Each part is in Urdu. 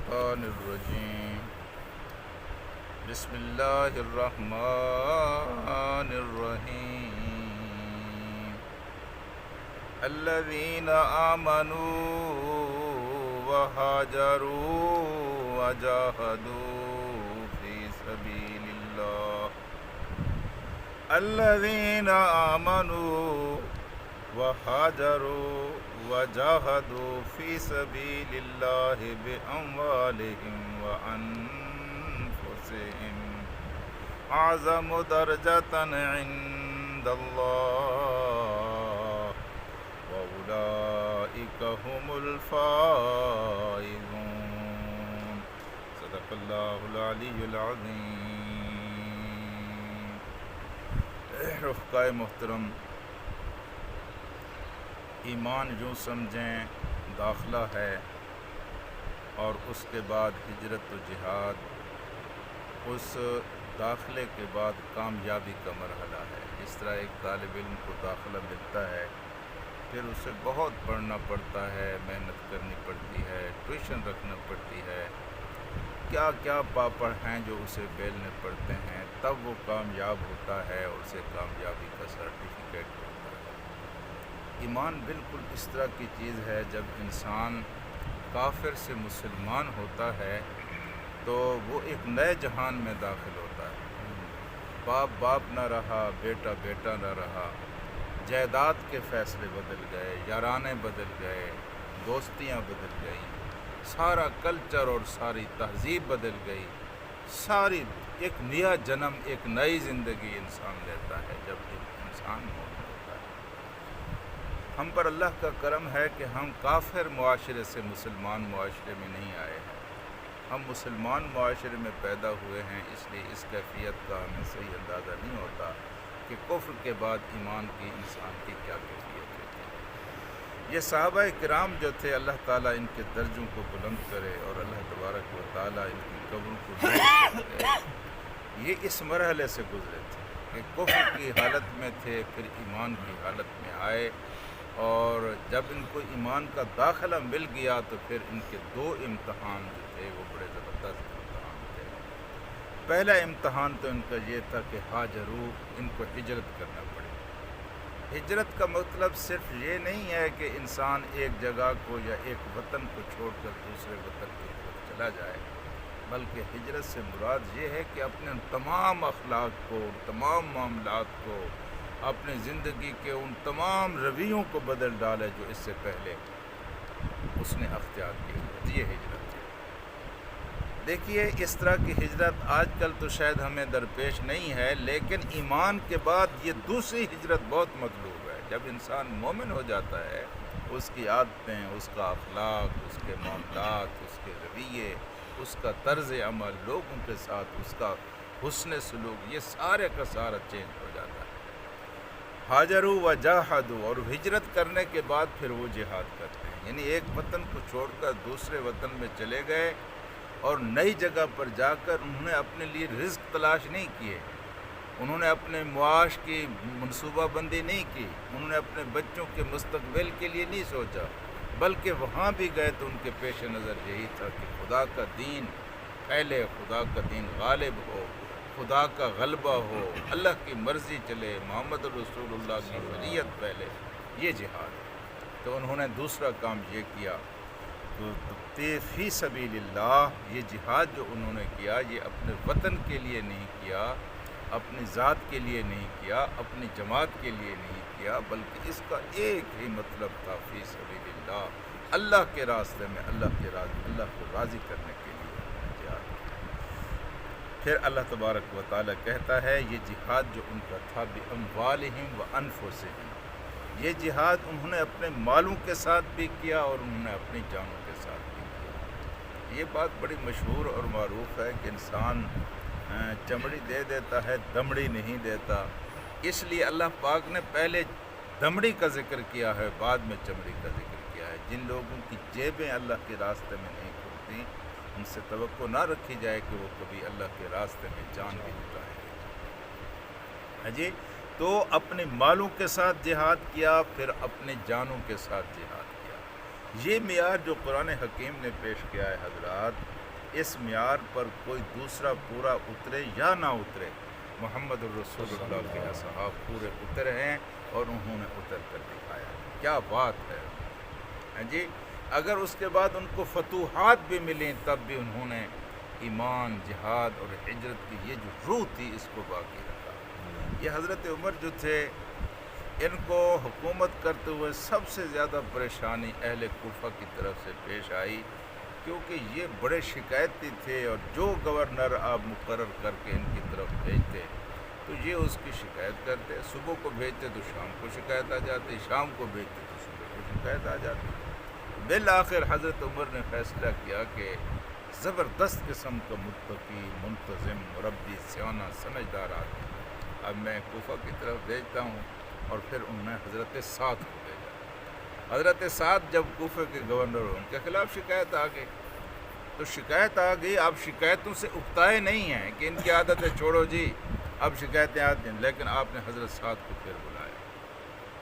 الشیطان الرجیم بسم اللہ الرحمن الرحیم الذین آمنوا وہاجروا وجاہدوا فی سبیل اللہ الذین آمنوا وہاجروا وجاہدوا فی سبیل اللہ باموالہم وانفسہم اعظم درجۃ عند اللہ واولئک هم الفائزون صدق اللہ العلی العظیم۔ رفقائے محترم، ایمان یوں سمجھیں داخلہ ہے، اور اس کے بعد ہجرت و جہاد اس داخلے کے بعد کامیابی کا مرحلہ ہے۔ جس طرح ایک طالب علم کو داخلہ ملتا ہے، پھر اسے بہت پڑھنا پڑتا ہے، محنت کرنی پڑتی ہے، ٹیوشن رکھنا پڑتی ہے، کیا کیا پاپڑ ہیں جو اسے بیلنے پڑتے ہیں، تب وہ کامیاب ہوتا ہے اور اسے کامیابی کا سرٹیفکیٹ ملتا ہے۔ ایمان بالکل اس طرح کی چیز ہے، جب انسان کافر سے مسلمان ہوتا ہے تو وہ ایک نئے جہان میں داخل ہوتا ہے۔ باپ باپ نہ رہا، بیٹا بیٹا نہ رہا، جائیداد کے فیصلے بدل گئے، یارانے بدل گئے، دوستیاں بدل گئیں، سارا کلچر اور ساری تہذیب بدل گئی، ساری ایک نیا جنم، ایک نئی زندگی انسان لیتا ہے جب ایک انسان مومن ہوتا ہے۔ ہم پر اللہ کا کرم ہے کہ ہم کافر معاشرے سے مسلمان معاشرے میں نہیں آئے ہیں، ہم مسلمان معاشرے میں پیدا ہوئے ہیں، اس لیے اس کیفیت کا ہمیں صحیح اندازہ نہیں ہوتا کہ کفر کے بعد ایمان کی انسان کی کیا کیفیت ہوتی ہے۔ یہ صحابہ کرام جو تھے، اللہ تعالیٰ ان کے درجوں کو بلند کرے اور اللہ تبارک و تعالیٰ ان کی قبروں کو بلند کرے، یہ اس مرحلے سے گزرے تھے کہ کفر کی حالت میں تھے، پھر ایمان کی حالت میں آئے، اور جب ان کو ایمان کا داخلہ مل گیا تو پھر ان کے دو امتحان جو تھے وہ بڑے زبردست امتحان تھے۔ پہلا امتحان تو ان کا یہ تھا کہ ہاجروا، ان کو ہجرت کرنا پڑے۔ ہجرت کا مطلب صرف یہ نہیں ہے کہ انسان ایک جگہ کو یا ایک وطن کو چھوڑ کر دوسرے وطن کی طرف چلا جائے، بلکہ ہجرت سے مراد یہ ہے کہ اپنے ان تمام اخلاق کو، تمام معاملات کو، اپنی زندگی کے ان تمام رویوں کو بدل ڈالے جو اس سے پہلے اس نے اختیار کیے ہوئے۔ یہ ہجرت ہے۔ دیکھیے، اس طرح کی ہجرت آج کل تو شاید ہمیں درپیش نہیں ہے، لیکن ایمان کے بعد یہ دوسری ہجرت بہت مطلوب ہے۔ جب انسان مومن ہو جاتا ہے، اس کی عادتیں، اس کا اخلاق، اس کے معاملات، اس کے رویے، اس کا طرز عمل، لوگوں کے ساتھ اس کا حسن سلوک، یہ سارے کا سارا چینج ہو جاتا ہے۔ ہاجروا وجاہدوا، اور ہجرت کرنے کے بعد پھر وہ جہاد کرتے ہیں، یعنی ایک وطن کو چھوڑ کر دوسرے وطن میں چلے گئے، اور نئی جگہ پر جا کر انہوں نے اپنے لیے رزق تلاش نہیں کیے، انہوں نے اپنے معاش کی منصوبہ بندی نہیں کی، انہوں نے اپنے بچوں کے مستقبل کے لیے نہیں سوچا، بلکہ وہاں بھی گئے تو ان کے پیش نظر یہی تھا کہ خدا کا دین پھیلے، خدا کا دین غالب ہو، خدا کا غلبہ ہو، اللہ کی مرضی چلے، محمد رسول اللہ کی شریعت پھیلے، یہ جہاد ہے۔ تو انہوں نے دوسرا کام یہ کیا، تو فی سبیل اللہ، یہ جہاد جو انہوں نے کیا، یہ اپنے وطن کے لیے نہیں کیا، اپنی ذات کے لیے نہیں کیا، اپنی جماعت کے لیے نہیں کیا، بلکہ اس کا ایک ہی مطلب تھا، فی سبیل اللہ، اللہ کے راستے میں اللہ کو راضی کرنے کے لیے جہاد کیا۔ پھر اللہ تبارک و تعالیٰ کہتا ہے یہ جہاد جو ان کا تھا باموالہم وانفسہم، یہ جہاد انہوں نے اپنے مالوں کے ساتھ بھی کیا اور انہوں نے اپنی جانوں کے ساتھ بھی کیا۔ یہ بات بڑی مشہور اور معروف ہے کہ انسان چمڑی دے دیتا ہے، دمڑی نہیں دیتا، اس لیے اللہ پاک نے پہلے دمڑی کا ذکر کیا ہے، بعد میں چمڑی کا ذکر کیا ہے۔ جن لوگوں کی جیبیں اللہ کے راستے میں نہیں کھلتی، ان سے توقع نہ رکھی جائے کہ وہ کبھی اللہ کے راستے میں جان بھی لٹائیں گے۔ جی، تو اپنے مالوں کے ساتھ جہاد کیا، پھر اپنے جانوں کے ساتھ جہاد کیا۔ یہ معیار جو قرآن حکیم نے پیش کیا ہے حضرات، اس معیار پر کوئی دوسرا پورا اترے یا نہ اترے، محمد الرسول اللہ کے اصحاب پورے اترے ہیں اور انہوں نے اتر کر دکھایا۔ کیا بات ہے ہاں جی۔ اگر اس کے بعد ان کو فتوحات بھی ملیں تب بھی انہوں نے ایمان، جہاد اور ہجرت کی یہ جو روح تھی اس کو باقی رکھا۔ یہ حضرت عمر جو تھے، ان کو حکومت کرتے ہوئے سب سے زیادہ پریشانی اہل کوفہ کی طرف سے پیش آئی، کیونکہ یہ بڑے شکایتی تھے، اور جو گورنر آپ مقرر کر کے ان کی طرف بھیجتے تو یہ اس کی شکایت کرتے، صبح کو بھیجتے تو شام کو شکایت آ جاتی، شام کو بھیجتے تو صبح کو شکایت آ جاتی۔ بالآخر حضرت عمر نے فیصلہ کیا کہ زبردست قسم کا متقی، منتظم، مربی، سیانہ، سمجھدار آدمی اب میں کوفہ کی طرف بھیجتا ہوں، اور پھر انہوں نے حضرت سعد کو بھیجا۔ حضرت سعد جب کوفہ کے گورنر ہوئے، ان کے خلاف شکایت آ گئی، تو شکایت آ گئی، آپ شکایتوں سے اکتائے نہیں ہیں کہ ان کی عادت ہے چھوڑو جی اب شکایتیں آتی ہیں، لیکن آپ نے حضرت سعد کو پھر بلایا،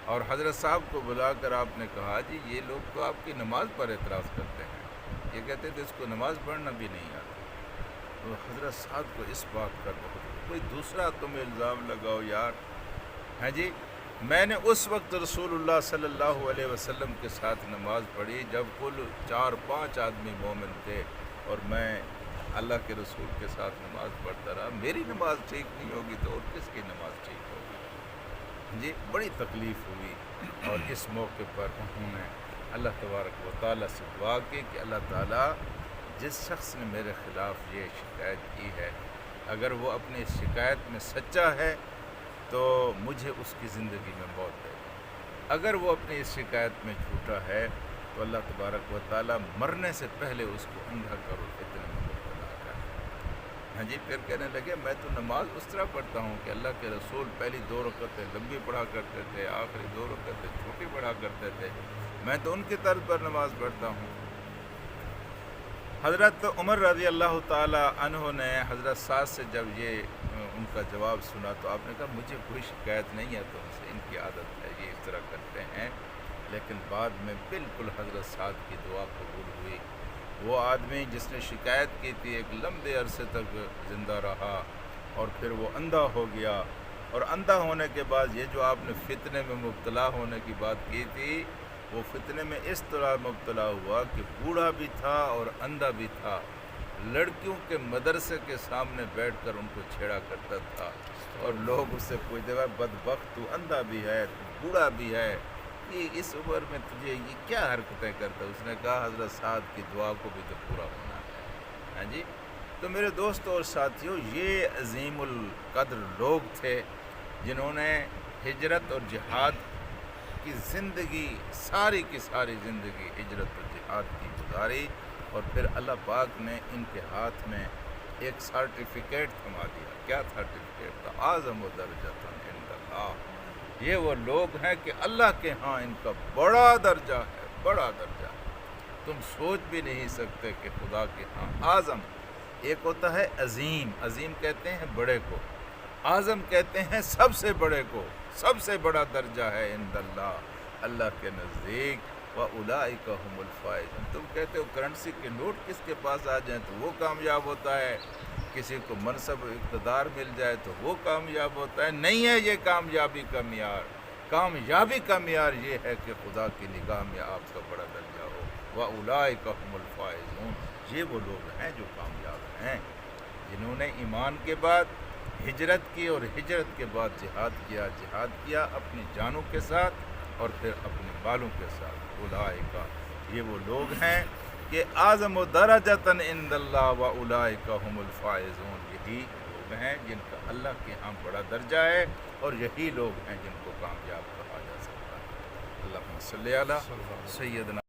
اور حضرت صاحب کو بلا کر آپ نے کہا جی یہ لوگ تو آپ کی نماز پر اعتراض کرتے ہیں، یہ کہتے تھے اس کو نماز پڑھنا بھی نہیں آتی۔ تو حضرت سعد کو اس بات کا بہت، کوئی دوسرا تم الزام لگاؤ یار ہاں جی۔ میں نے اس وقت رسول اللہ صلی اللہ علیہ وسلم کے ساتھ نماز پڑھی جب کل 4-5 آدمی مومن تھے، اور میں اللہ کے رسول کے ساتھ نماز پڑھتا رہا، میری نماز ٹھیک نہیں ہوگی تو اور کس کی نماز ٹھیک ہوگی جی۔ بڑی تکلیف ہوئی، اور اس موقع پر انہوں نے اللہ تبارک و تعالیٰ سے دعا کی کہ اللہ تعالیٰ جس شخص نے میرے خلاف یہ شکایت کی ہے، اگر وہ اپنی اس شکایت میں سچا ہے تو مجھے اس کی زندگی میں موت دے، اگر وہ اپنی اس شکایت میں جھوٹا ہے تو اللہ تبارک و تعالیٰ مرنے سے پہلے اس کو اندھا کر اور فتنے میں مبتلا کر۔ ہاں جی، پھر کہنے لگے میں تو نماز اس طرح پڑھتا ہوں کہ اللہ کے رسول پہلی 2 رکعتیں لمبی پڑھا کرتے تھے، آخری 2 رکعتیں چھوٹی پڑھا کرتے تھے، میں تو ان کی طرز پر نماز پڑھتا ہوں۔ حضرت عمر رضی اللہ تعالی عنہ نے حضرت سعد سے جب یہ ان کا جواب سنا تو آپ نے کہا مجھے کوئی شکایت نہیں ہے تم سے، ان کی عادت ہے یہ اس طرح کرتے ہیں، لیکن بعد میں بالکل حضرت سعد کی دعا قبول ہوئی۔ وہ آدمی جس نے شکایت کی تھی ایک لمبے عرصے تک زندہ رہا، اور پھر وہ اندھا ہو گیا، اور اندھا ہونے کے بعد یہ جو آپ نے فتنے میں مبتلا ہونے کی بات کی تھی، وہ فتنے میں اس طرح مبتلا ہوا کہ بوڑھا بھی تھا اور اندھا بھی تھا، لڑکیوں کے مدرسے کے سامنے بیٹھ کر ان کو چھیڑا کرتا تھا، اور لوگ اس سے پوچھتے تھے بدبخت تو اندھا بھی ہے تو بوڑھا بھی ہے، یہ اس عمر میں تجھے یہ کیا حرکتیں کرتا؟ اس نے کہا حضرت سعد کی دعا کو بھی تو پورا ہونا ہے ہاں جی۔ تو میرے دوستوں اور ساتھیوں، یہ عظیم القدر لوگ تھے جنہوں نے ہجرت اور جہاد کی زندگی، ساری کی ساری زندگی ہجرت اور جہاد کی گزاری، اور پھر اللہ پاک نے ان کے ہاتھ میں ایک سرٹیفکیٹ تھما دیا۔ کیا سرٹیفکیٹ تھا؟ اعظم درجۃ عند اللہ، یہ وہ لوگ ہیں کہ اللہ کے ہاں ان کا بڑا درجہ ہے، بڑا درجہ، تم سوچ بھی نہیں سکتے کہ خدا کے ہاں اعظم، ایک ہوتا ہے عظیم، عظیم کہتے ہیں بڑے کو، اعظم کہتے ہیں سب سے بڑے کو، سب سے بڑا درجہ ہے عند اللہ، اللہ کے نزدیک، وَأُولَئِكَ هُمُ الْفَائِزُونَ۔ تم کہتے ہو کرنسی کے نوٹ کس کے پاس آ جائیں تو وہ کامیاب ہوتا ہے، کسی کو منصب اقتدار مل جائے تو وہ کامیاب ہوتا ہے، نہیں ہے یہ کامیابی کا معیار۔ کامیابی کا معیار یہ ہے کہ خدا کی نگاہ میں آپ کا بڑا درجہ ہو، وَأُولَئِكَ هُمُ الْفَائِزُونَ۔ یہ وہ لوگ ہیں جو کامیاب ہیں، جنہوں نے ایمان کے بعد ہجرت کی، اور ہجرت کے بعد جہاد کیا، جہاد کیا اپنی جانوں کے ساتھ اور پھر اپنے بالوں کے ساتھ۔ اولئک، یہ وہ لوگ ہیں کہ اعظم درجۃ عند اللہ واولئک هم الفائزون، یہی لوگ ہیں جن کا اللہ کے ہاں بڑا درجہ ہے، اور یہی لوگ ہیں جن کو کامیاب کہا جا سکتا ہے۔ اللہم صلی علی سیدنا